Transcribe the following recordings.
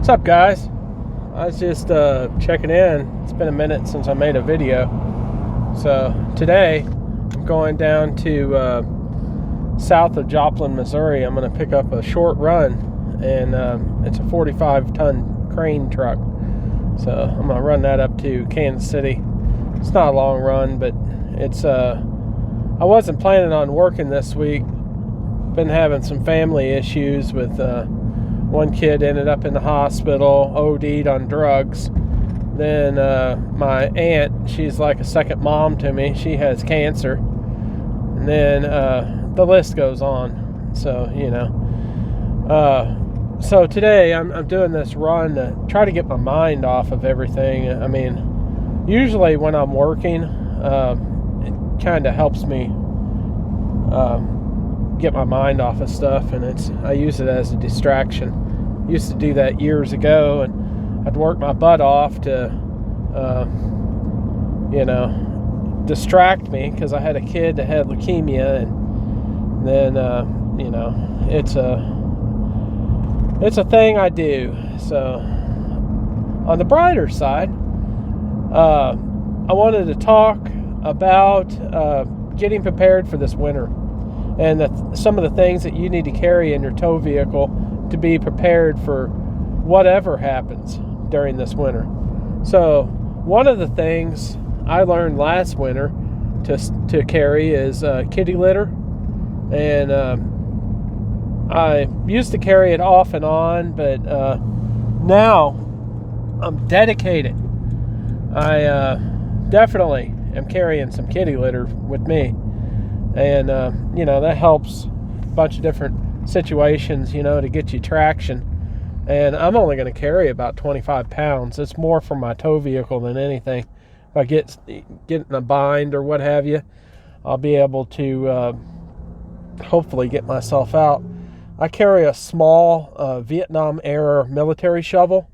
What's up, guys? I was just checking in. It's been a minute since I made a video. So today I'm going down to south of Joplin, Missouri. I'm going to pick up a short run, and it's a 45-ton crane truck. So I'm going to run that up to Kansas City. It's not a long run, but it's I wasn't planning on working this week. Been having some family issues with one kid ended up in the hospital, OD'd on drugs. Then my aunt, she's like a second mom to me. She has cancer. And then the list goes on. So, so today I'm doing this run to try to get my mind off of everything. I mean, usually when I'm working, it kind of helps me get my mind off of stuff, and I use it as a distraction. Used to do that years ago, and I'd work my butt off to distract me, because I had a kid that had leukemia, and then it's a thing I do. So on the brighter side, I wanted to talk about getting prepared for this winter, and some of the things that you need to carry in your tow vehicle to be prepared for whatever happens during this winter. So one of the things I learned last winter to carry is kitty litter, and I used to carry it off and on, but now I'm dedicated. I definitely am carrying some kitty litter with me. And, that helps a bunch of different situations, to get you traction. And I'm only going to carry about 25 pounds. It's more for my tow vehicle than anything. If I get in a bind or what have you, I'll be able to hopefully get myself out. I carry a small Vietnam-era military shovel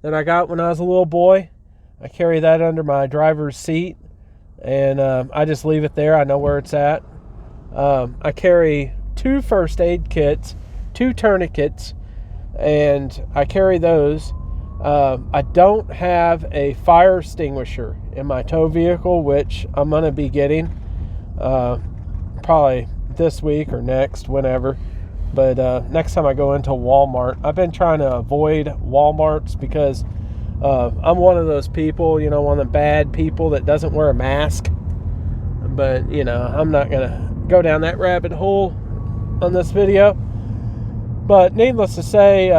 that I got when I was a little boy. I carry that under my driver's seat, and I just leave it there. I know where it's at. I carry 2 first aid kits, 2 tourniquets, and I carry those. I don't have a fire extinguisher in my tow vehicle, which I'm going to be getting probably this week or next, whenever. But next time I go into Walmart, I've been trying to avoid Walmarts because I'm one of those people, one of the bad people that doesn't wear a mask. But, I'm not going to go down that rabbit hole on this video. But needless to say,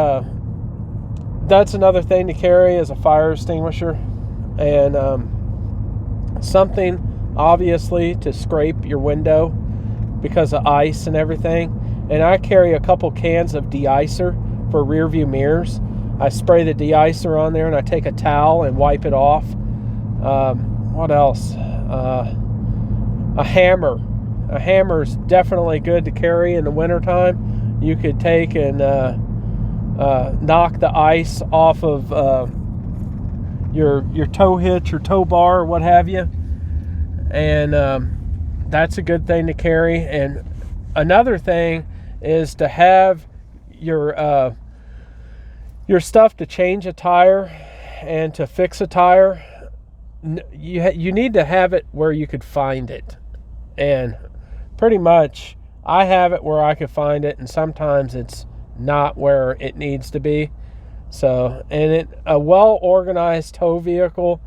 that's another thing to carry, is a fire extinguisher, and something obviously to scrape your window because of ice and everything. And I carry a couple cans of de-icer for rear view mirrors. I spray the de-icer on there, and I take a towel and wipe it off. What else? A hammer. A hammer is definitely good to carry in the wintertime. You could take and knock the ice off of your tow hitch or tow bar or what have you. And that's a good thing to carry. And another thing is to have your stuff to change a tire and to fix a tire. You need to have it where you could find it. And pretty much I have it where I could find it, and sometimes it's not where it needs to be. So, and a well-organized tow vehicle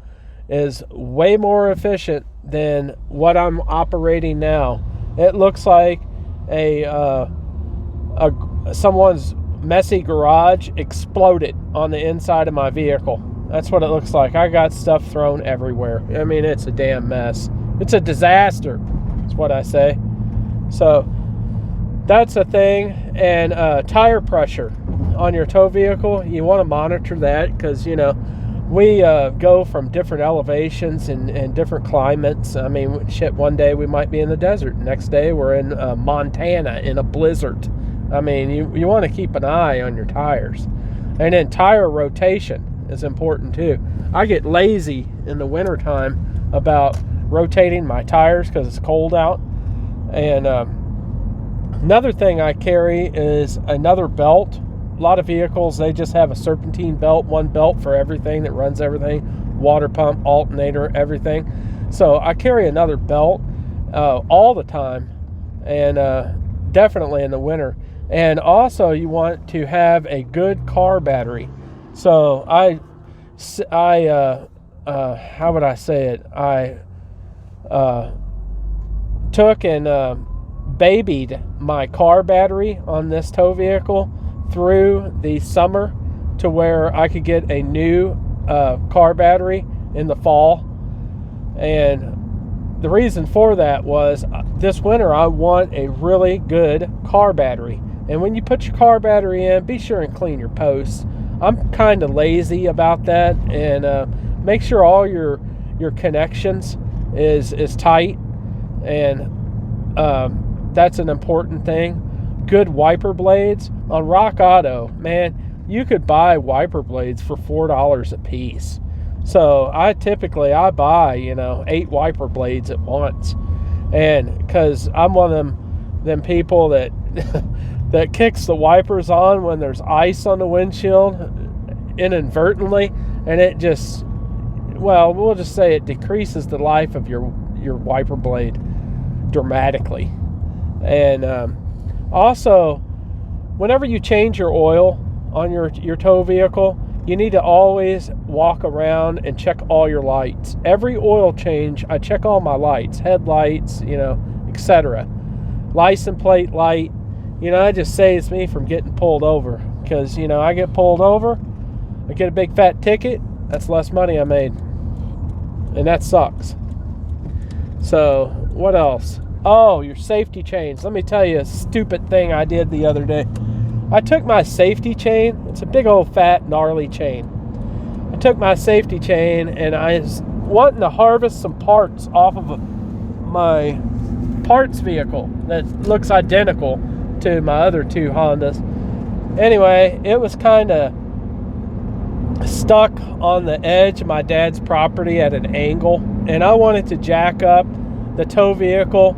is way more efficient than what I'm operating now. It looks like someone's messy garage exploded on the inside of my vehicle. That's what it looks like. I got stuff thrown everywhere. I mean, it's a damn mess. It's a disaster, is what I say. So that's a thing. And tire pressure on your tow vehicle, you want to monitor that, because we go from different elevations and different climates. I mean, one day we might be in the desert, next day we're in Montana in a blizzard. I mean, you want to keep an eye on your tires. And then tire rotation is important too. I get lazy in the wintertime about rotating my tires because it's cold out. And another thing I carry is another belt, lot of vehicles, they just have a serpentine belt, one belt for everything that runs everything, water pump, alternator, everything. So I carry another belt all the time, and definitely in the winter. And also you want to have a good car battery. So I how would I say it? I took and babied my car battery on this tow vehicle through the summer to where I could get a new car battery in the fall. And the reason for that was this winter I want a really good car battery. And when you put your car battery in, be sure and clean your posts. I'm kind of lazy about that, and make sure all your connections is tight, and that's an important thing. Good wiper blades on Rock Auto, man, you could buy wiper blades for $4 a piece. So I buy 8 wiper blades at once, and because I'm one of them people that that kicks the wipers on when there's ice on the windshield inadvertently, and it just, well, we'll just say it decreases the life of your wiper blade dramatically. And also, whenever you change your oil on your tow vehicle, you need to always walk around and check all your lights. Every oil change, I check all my lights, headlights, etc. License plate light. That just saves me from getting pulled over, because I get pulled over, I get a big fat ticket, that's less money I made, and that sucks. So what else? Oh, your safety chains. Let me tell you a stupid thing I did the other day. I took my safety chain, it's a big old fat gnarly chain. I took my safety chain and I was wanting to harvest some parts off of my parts vehicle that looks identical to my other 2 Hondas. Anyway, it was kind of stuck on the edge of my dad's property at an angle, and I wanted to jack up the tow vehicle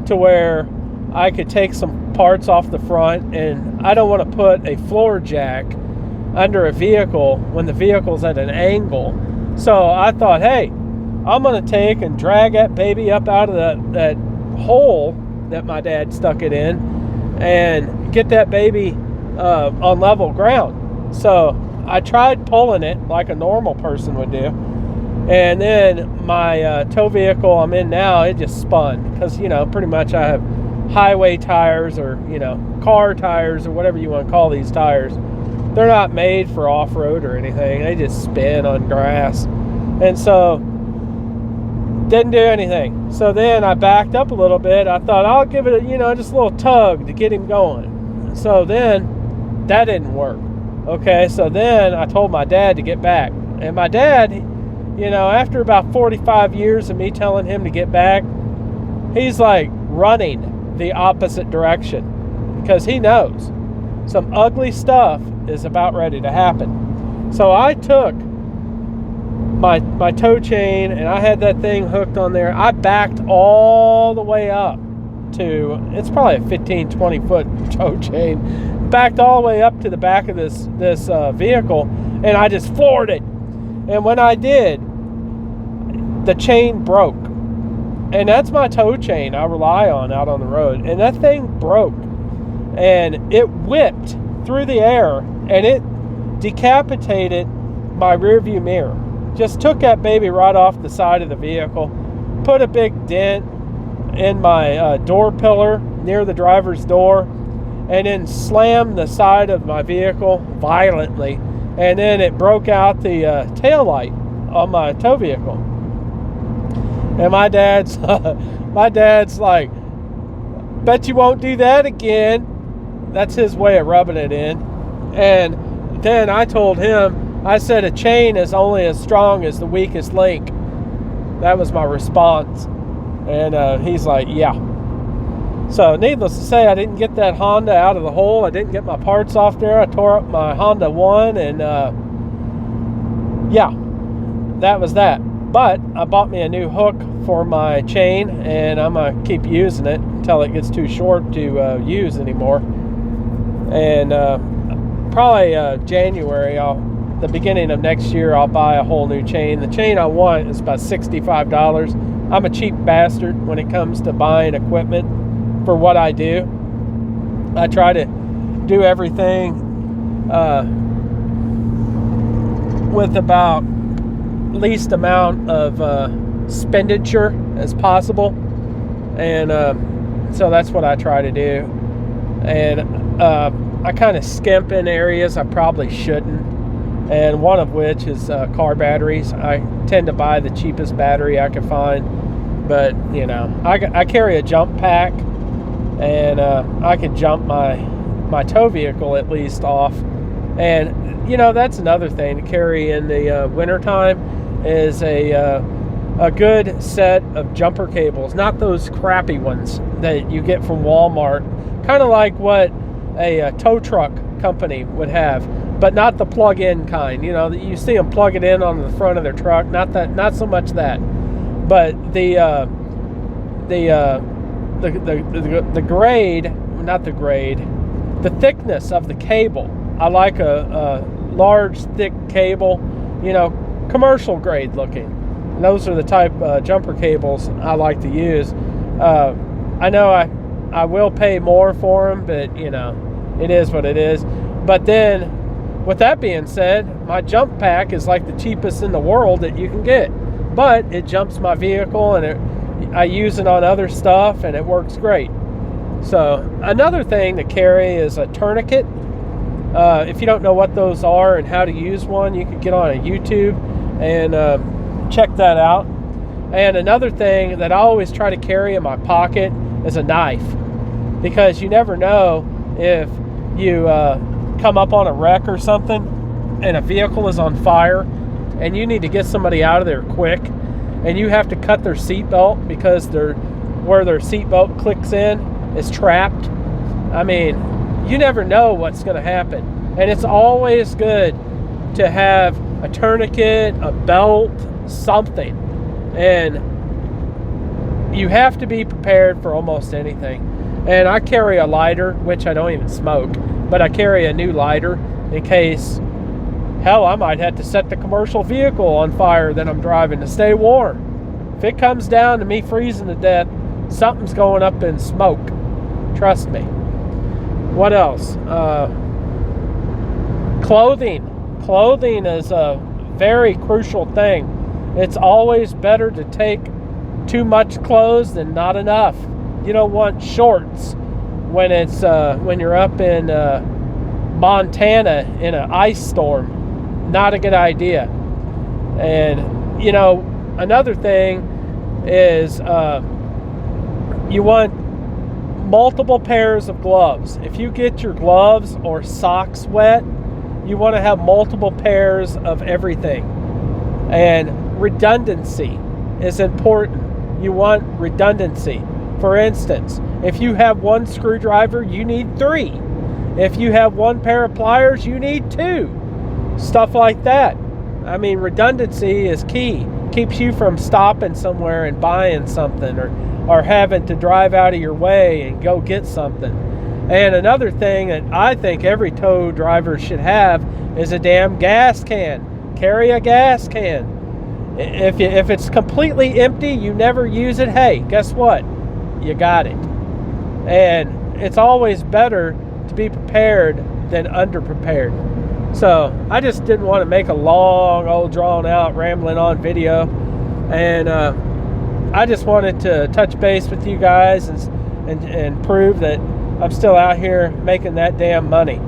to where I could take some parts off the front, and I don't want to put a floor jack under a vehicle when the vehicle's at an angle. So I thought, hey, I'm going to take and drag that baby up out of that hole that my dad stuck it in and get that baby on level ground. So I tried pulling it like a normal person would do, and then my tow vehicle I'm in now, it just spun, because pretty much I have highway tires, or car tires, or whatever you want to call these tires. They're not made for off-road or anything. They just spin on grass, and so didn't do anything. So then I backed up a little bit. I thought I'll give it just a little tug to get him going. So then that didn't work. Okay, so then I told my dad to get back, and my dad, after about 45 years of me telling him to get back, he's like running the opposite direction, because he knows some ugly stuff is about ready to happen. So I took my tow chain, and I had that thing hooked on there. I backed all the way up to, it's probably a 15-20 foot tow chain, backed all the way up to the back of this vehicle, and I just floored it. And when I did, the chain broke, and that's my tow chain I rely on out on the road, and that thing broke, and it whipped through the air, and it decapitated my rear view mirror. Just took that baby right off the side of the vehicle, put a big dent in my door pillar near the driver's door, and then slammed the side of my vehicle violently, and then it broke out the tail light on my tow vehicle. And my dad's like, bet you won't do that again. That's his way of rubbing it in. And then I told him, I said, a chain is only as strong as the weakest link. That was my response. And he's like, yeah. So needless to say, I didn't get that Honda out of the hole. I didn't get my parts off there. I tore up my Honda 1, and yeah, that was that. But I bought me a new hook for my chain, and I'm going to keep using it until it gets too short to use anymore. And probably January, the beginning of next year, I'll buy a whole new chain. The chain I want is about $65. I'm a cheap bastard when it comes to buying equipment for what I do. I try to do everything with about least amount of expenditure as possible, and so that's what I try to do. And I kind of skimp in areas I probably shouldn't, and one of which is car batteries. I tend to buy the cheapest battery I can find, but you know, I carry a jump pack, and I can jump my tow vehicle at least off. And you know, that's another thing to carry in the wintertime is a good set of jumper cables, not those crappy ones that you get from Walmart, kind of like what a tow truck company would have, but not the plug-in kind. You know, you see them plug it in on the front of their truck. Not so much that, but the grade, not the grade, the thickness of the cable. I like a large, thick cable, you know, commercial grade looking. And those are the type jumper cables I like to use. I know I will pay more for them, but you know, it is what it is. But then, with that being said, my jump pack is like the cheapest in the world that you can get. But it jumps my vehicle, and I use it on other stuff, and it works great. So another thing to carry is a tourniquet. If you don't know what those are and how to use one, you can get on a YouTube and check that out. And another thing that I always try to carry in my pocket is a knife, because you never know if you come up on a wreck or something and a vehicle is on fire and you need to get somebody out of there quick, and you have to cut their seatbelt because where their seatbelt clicks in is trapped. I mean, you never know what's going to happen, and it's always good to have a tourniquet, a belt, something. And you have to be prepared for almost anything. And I carry a lighter, which I don't even smoke, but I carry a new lighter in case, hell, I might have to set the commercial vehicle on fire that I'm driving to stay warm. If it comes down to me freezing to death, something's going up in smoke. Trust me. What else? Clothing. Clothing is a very crucial thing. It's always better to take too much clothes than not enough. You don't want shorts when you're up in Montana in an ice storm. Not a good idea. And you know, another thing is you want multiple pairs of gloves. If you get your gloves or socks wet, you want to have multiple pairs of everything. And redundancy is important. You want redundancy. For instance, if you have one screwdriver, you need 3. If you have one pair of pliers, you need 2. Stuff like that. I mean, redundancy is key. Keeps you from stopping somewhere and buying something, or having to drive out of your way and go get something. And another thing that I think every tow driver should have is a damn gas can. Carry a gas can. If it's completely empty, you never use it, hey, guess what? You got it. And it's always better to be prepared than underprepared. So I just didn't want to make a long, old, drawn out, rambling on video. And I just wanted to touch base with you guys and prove that I'm still out here making that damn money.